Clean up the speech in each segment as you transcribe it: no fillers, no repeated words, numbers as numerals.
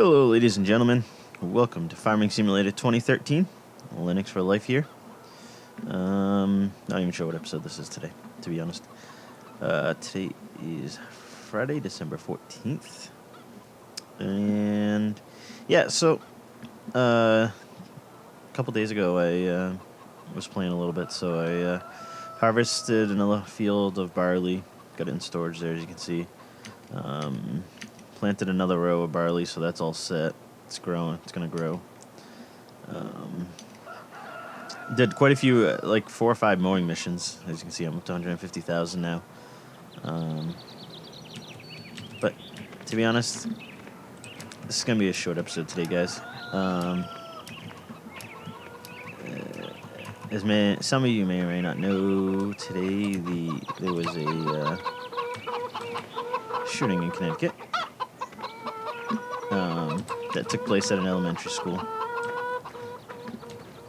Hello, ladies and gentlemen. Welcome to Farming Simulator 2013. Linux for life here. Not even sure what episode this is today, to be honest. Today is Friday, December 14th. And, yeah, so, a couple days ago I was playing a little bit, so I harvested another field of barley. Got it in storage there, as you can see. Planted another row of barley, so that's all set. It's growing. It's going to grow. Did quite a few, like 4 or 5 mowing missions. As you can see, I'm up to 150,000 now. But to be honest, this is going to be a short episode today, guys. Some of you may or may not know, today there was a shooting in Connecticut. That took place at an elementary school.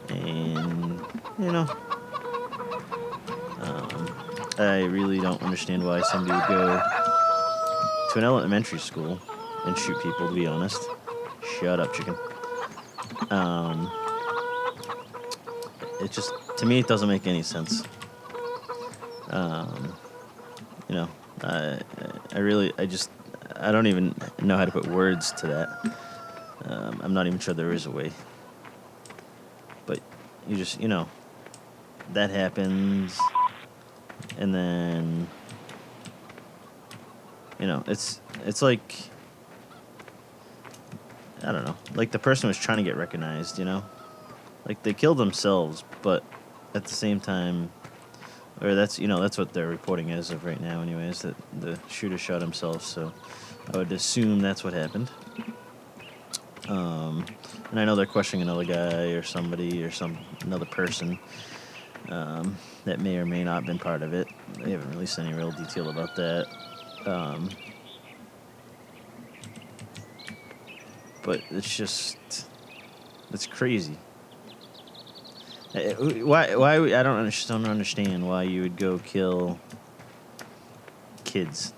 And, I really don't understand why somebody would go to an elementary school and shoot people, to be honest. Shut up, chicken. It just, to me, it doesn't make any sense. I don't even know how to put words to that. I'm not even sure there is a way. But you just, that happens. And then, it's like, I don't know. Like the person was trying to get recognized, Like they killed themselves, but at the same time, or that's what they're reporting as of right now anyways, that the shooter shot himself, so I would assume that's what happened. And I know they're questioning another guy or somebody or another person that may or may not have been part of it. They haven't released any real detail about that. But it's crazy. Why I don't understand why you would go kill kids.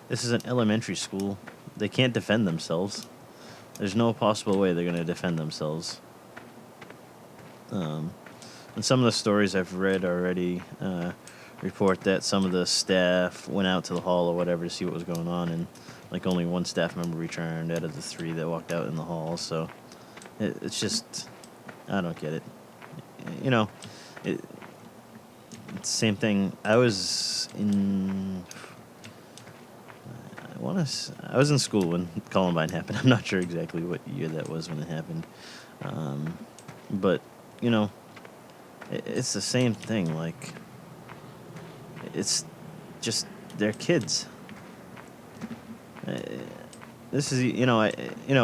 This is an elementary school. They can't defend themselves. There's no possible way they're going to defend themselves. And some of the stories I've read already report that some of the staff went out to the hall or whatever to see what was going on, and like only one staff member returned out of the 3 that walked out in the hall. So it's just, I don't get it. It's the same thing. I was in school when Columbine happened. I'm not sure exactly what year that was when it happened. But, it's the same thing. Like, it's just, they're kids. This is,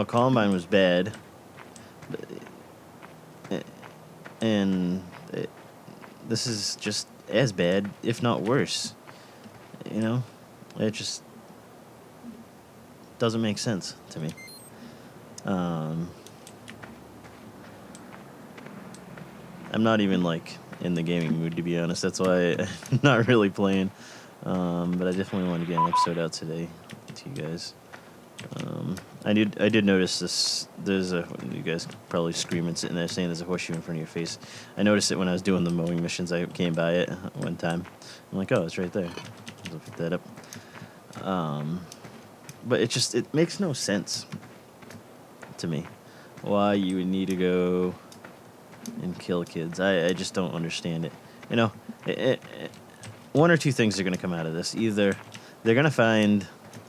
Columbine was bad. And this is just as bad, if not worse. It just doesn't make sense to me. I'm not even in the gaming mood, to be honest. That's why I'm not really playing. But I definitely want to get an episode out today to you guys. I did notice this. You guys probably screaming sitting there saying there's a horseshoe in front of your face. I noticed it when I was doing the mowing missions. I came by it one time. I'm like, oh, it's right there. I'll pick that up. But it makes no sense to me why you would need to go and kill kids. I just don't understand it. One or two things are going to come out of this. Either they're going to find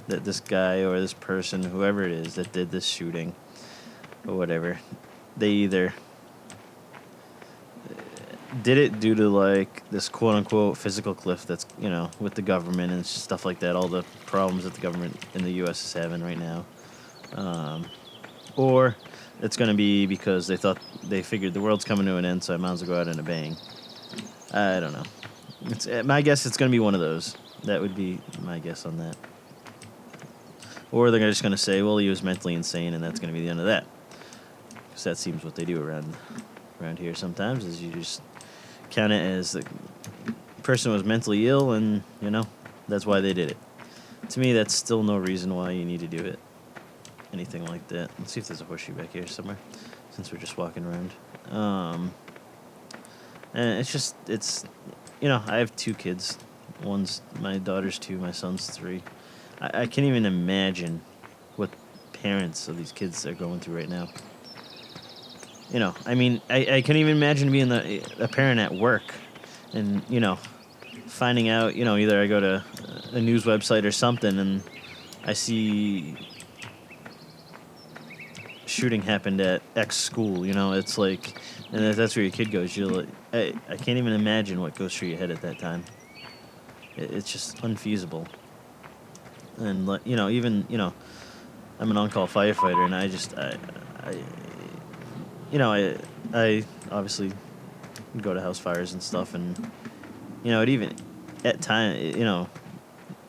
that this guy or this person, whoever it is that did this shooting or whatever, they either did it due to this quote-unquote physical cliff that's, with the government and stuff like that, all the problems that the government in the U.S. is having right now. Or it's going to be because they figured the world's coming to an end, so I might as well go out in a bang. I don't know. My guess it's going to be one of those. That would be my guess on that. Or they're just going to say, well, he was mentally insane, and that's going to be the end of that. Because that seems what they do around here sometimes, is you just count it as the person was mentally ill, and, that's why they did it. To me, that's still no reason why you need to do it. anything like that. Let's see if there's a horseshoe back here somewhere, since we're just walking around. And it's, I have 2 kids. My daughter's 2, my son's 3. I can't even imagine what parents of these kids are going through right now. I mean, I can't even imagine being a parent at work and, finding out, either I go to a news website or something and I see shooting happened at X school, it's like, and if that's where your kid goes, you're like, I can't even imagine what goes through your head at that time. It's just unfeasible. And, even, I'm an on-call firefighter, and I obviously go to house fires and stuff, and, it even, at time,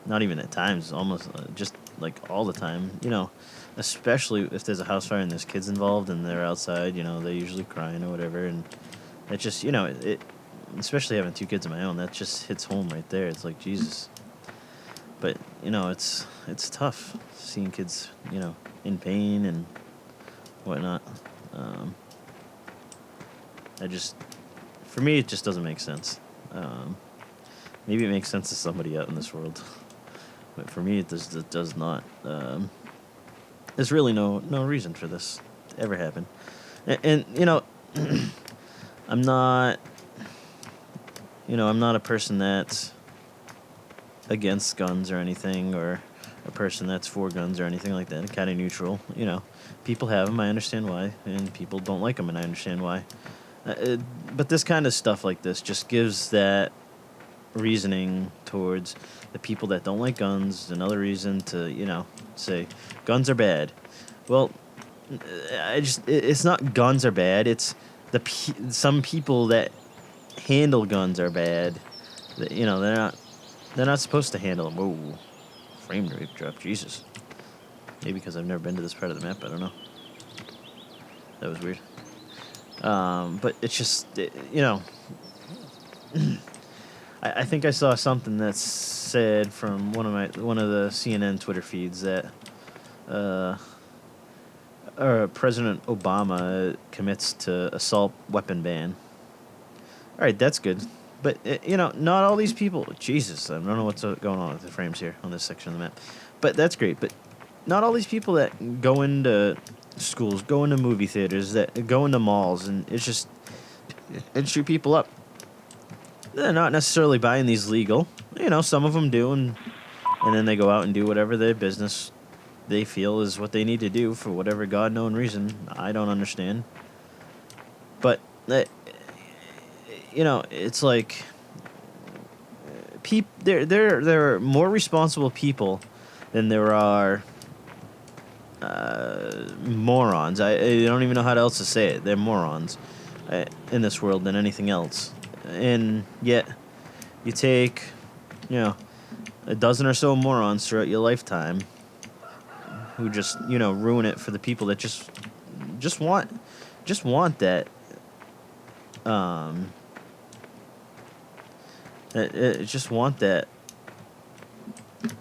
not even at times, almost just, like, all the time, especially if there's a house fire and there's kids involved and they're outside, they're usually crying or whatever, and it just, especially having 2 kids of my own, that just hits home right there. It's like, Jesus. But, it's tough seeing kids, in pain and whatnot. For me, it just doesn't make sense. Maybe it makes sense to somebody out in this world. But for me, it does not. There's really no reason for this to ever happen. And I'm not a person that's against guns or anything, or a person that's for guns or anything like that. I'm kind of neutral. People have them, I understand why, and people don't like them, and I understand why. But this kind of stuff like this just gives that reasoning towards the people that don't like guns another reason to, say guns are bad. Well, it's not guns are bad. It's some people that handle guns are bad. They're not supposed to handle them. Whoa, frame rate drop, Jesus. Maybe because I've never been to this part of the map. I don't know. That was weird. But it's just, I think I saw something that said from one of the CNN Twitter feeds that President Obama commits to assault weapon ban. All right, that's good. But, not all these people... Jesus, I don't know what's going on with the frames here on this section of the map. But that's great. But not all these people that go into schools, go into movie theaters, that go into malls, and and shoot people up. They're not necessarily buying these legal. Some of them do, and then they go out and do whatever their business they feel is what they need to do for whatever God-known reason. I don't understand. But... it's like there are more responsible people than there are morons. I don't even know how else to say it. They're morons in this world than anything else. And yet, you take, a dozen or so morons throughout your lifetime who just, ruin it for the people that just want that. Just want that,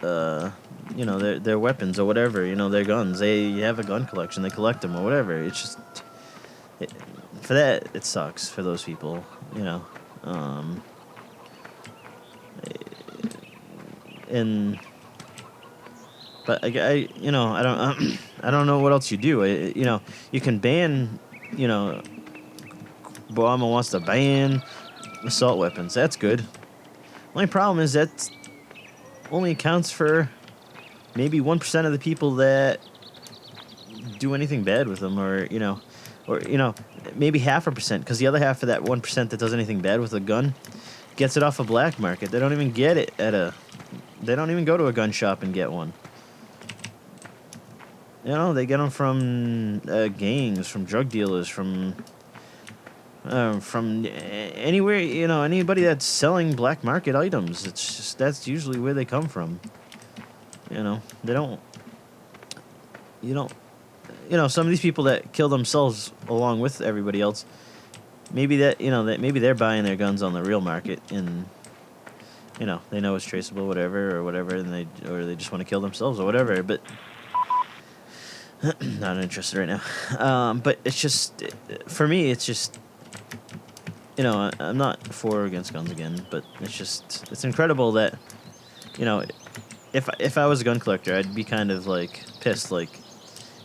their weapons or whatever, their guns. They have a gun collection, they collect them or whatever. It's just, for that, it sucks for those people, but I don't know what else you do. You can ban, Obama wants to ban assault weapons. That's good. Only problem is that only accounts for maybe 1% of the people that do anything bad with them, or maybe 0.5%, because the other half of that 1% that does anything bad with a gun gets it off a black market. They don't even get it they don't even go to a gun shop and get one. They get them from gangs, from drug dealers, from anywhere, anybody that's selling black market items. It's just, that's usually where they come from. They don't, some of these people that kill themselves along with everybody else, maybe that maybe they're buying their guns on the real market, and, they know it's traceable, whatever, and they just want to kill themselves or whatever. But Not interested right now. But it's just, for me, it's just, I'm not for or against guns again, but it's incredible that, if I was a gun collector, I'd be kind of like pissed, like,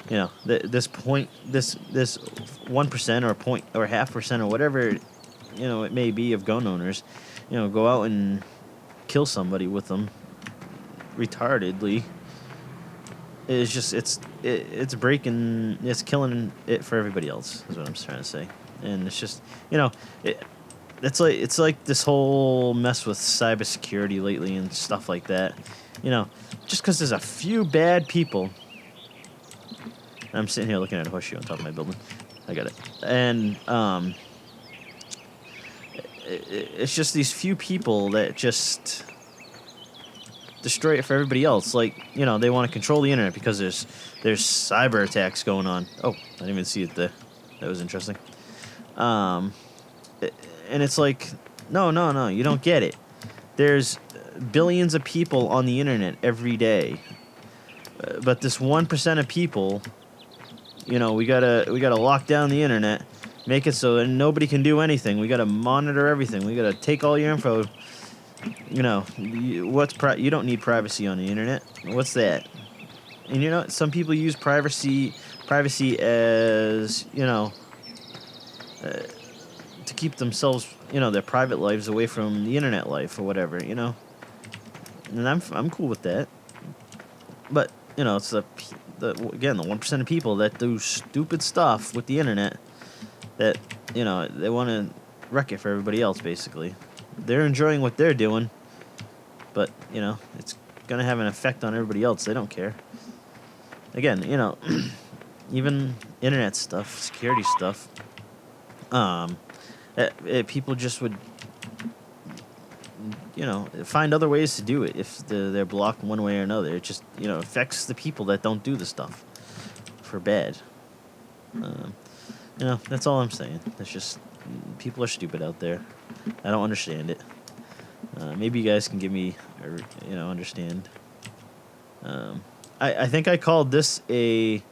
this 1% or point or 0.5% or whatever, it may be of gun owners, go out and kill somebody with them retardedly. It's breaking, it's killing it for everybody else, is what I'm trying to say. And it's just, it's like this whole mess with cybersecurity lately and stuff like that. Just because there's a few bad people. I'm sitting here looking at a horseshoe on top of my building. I got it. And it's just these few people that just destroy it for everybody else. Like, they want to control the internet because there's cyber attacks going on. Oh, I didn't even see it there. That was interesting. And it's like, no, you don't get it. There's billions of people on the internet every day. But this 1% of people, we gotta lock down the internet, make it so that nobody can do anything. We gotta monitor everything. We gotta take all your info. You don't need privacy on the internet. What's that? And some people use privacy as, to keep themselves, their private lives away from the internet life or whatever, And I'm cool with that. But, it's the 1% of people that do stupid stuff with the internet that, they want to wreck it for everybody else, basically. They're enjoying what they're doing, but, it's going to have an effect on everybody else. They don't care. Again, even internet stuff, security stuff, people just would, find other ways to do it if they're blocked one way or another. It just, affects the people that don't do the stuff for bad. That's all I'm saying. It's just, people are stupid out there. I don't understand it. Maybe you guys can give me, understand. I think I called this a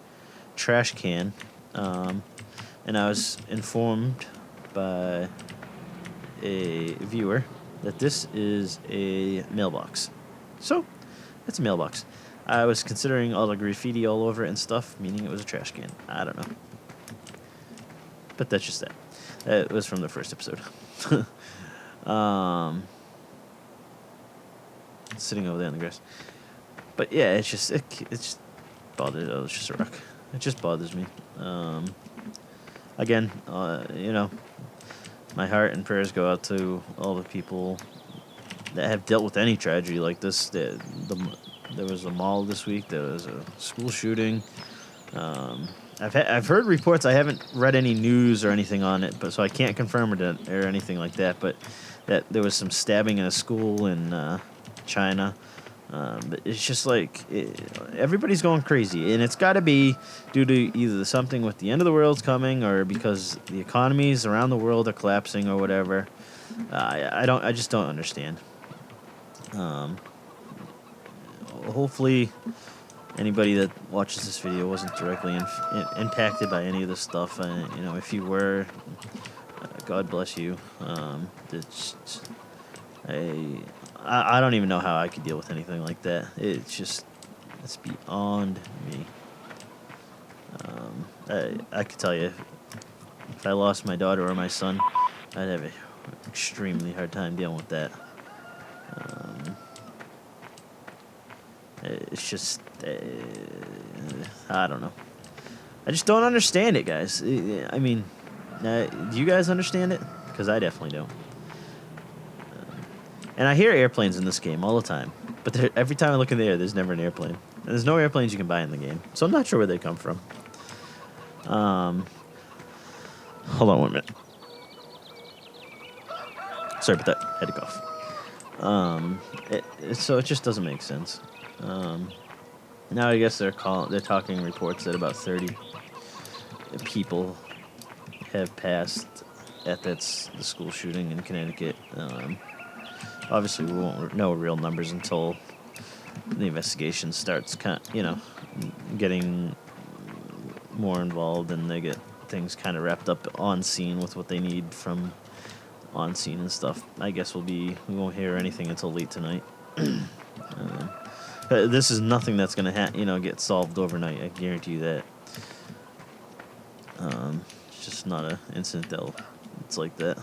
trash can, and I was informed by a viewer that this is a mailbox. So, it's a mailbox. I was considering all the graffiti all over it and stuff, meaning it was a trash can. I don't know. But that's just that. It was from the first episode. Sitting over there in the grass. But yeah, it just bothers. Oh, it's just a rock. It just bothers me. Again, my heart and prayers go out to all the people that have dealt with any tragedy like this. There was a mall this week. There was a school shooting. I've heard reports. I haven't read any news or anything on it, but so I can't confirm or anything like that. But that there was some stabbing in a school in China. But it's just like everybody's going crazy, and it's got to be due to either something with the end of the world's coming, or because the economies around the world are collapsing, or whatever. I just don't understand. Hopefully, anybody that watches this video wasn't directly impacted by any of this stuff. If you were, God bless you. I don't even know how I could deal with anything like that. It's beyond me. I could tell you, if I lost my daughter or my son, I'd have an extremely hard time dealing with that. It's just, I don't know. I just don't understand it, guys. I mean, do you guys understand it? Because I definitely don't. And I hear airplanes in this game all the time. But every time I look in the air, there's never an airplane. And there's no airplanes you can buy in the game. So I'm not sure where they come from. Hold on 1 minute. Sorry about that. I had to cough. So it just doesn't make sense. Now I guess they're talking reports that about 30 people have passed at the school shooting in Connecticut. Obviously, we won't know real numbers until the investigation starts, getting more involved and they get things kind of wrapped up on scene with what they need from on scene and stuff. I guess we won't hear anything until late tonight. This is nothing that's gonna get solved overnight. I guarantee you that. It's just not an incident that it's like that.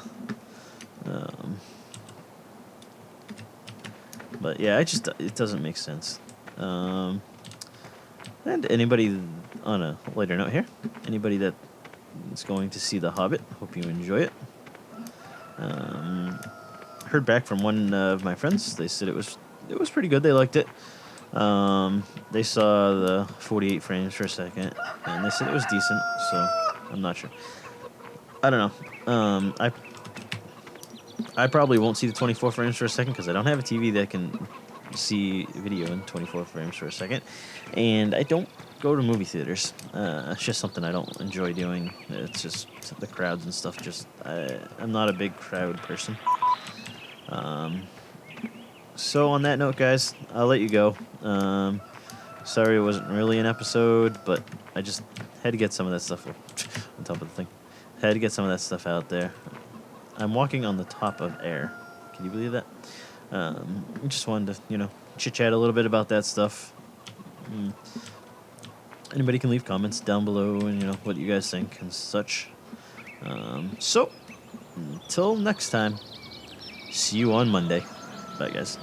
But yeah, it doesn't make sense. And anybody on a lighter note here, anybody that is going to see The Hobbit, hope you enjoy it. Heard back from one of my friends. They said it was pretty good. They liked it. They saw the 48 frames per second, and they said it was decent. So I'm not sure. I don't know. I probably won't see the 24 frames per second because I don't have a TV that can see video in 24 frames per second, and I don't go to movie theaters. It's just something I don't enjoy doing. It's just the crowds and stuff. I'm not a big crowd person. So on that note, guys, I'll let you go. Sorry it wasn't really an episode, but I just had to get some of that stuff on top of the thing. Had to get some of that stuff out there. I'm walking on the top of air. Can you believe that? Just wanted to, chit-chat a little bit about that stuff. Anybody can leave comments down below and, what you guys think and such. So, until next time, see you on Monday. Bye, guys.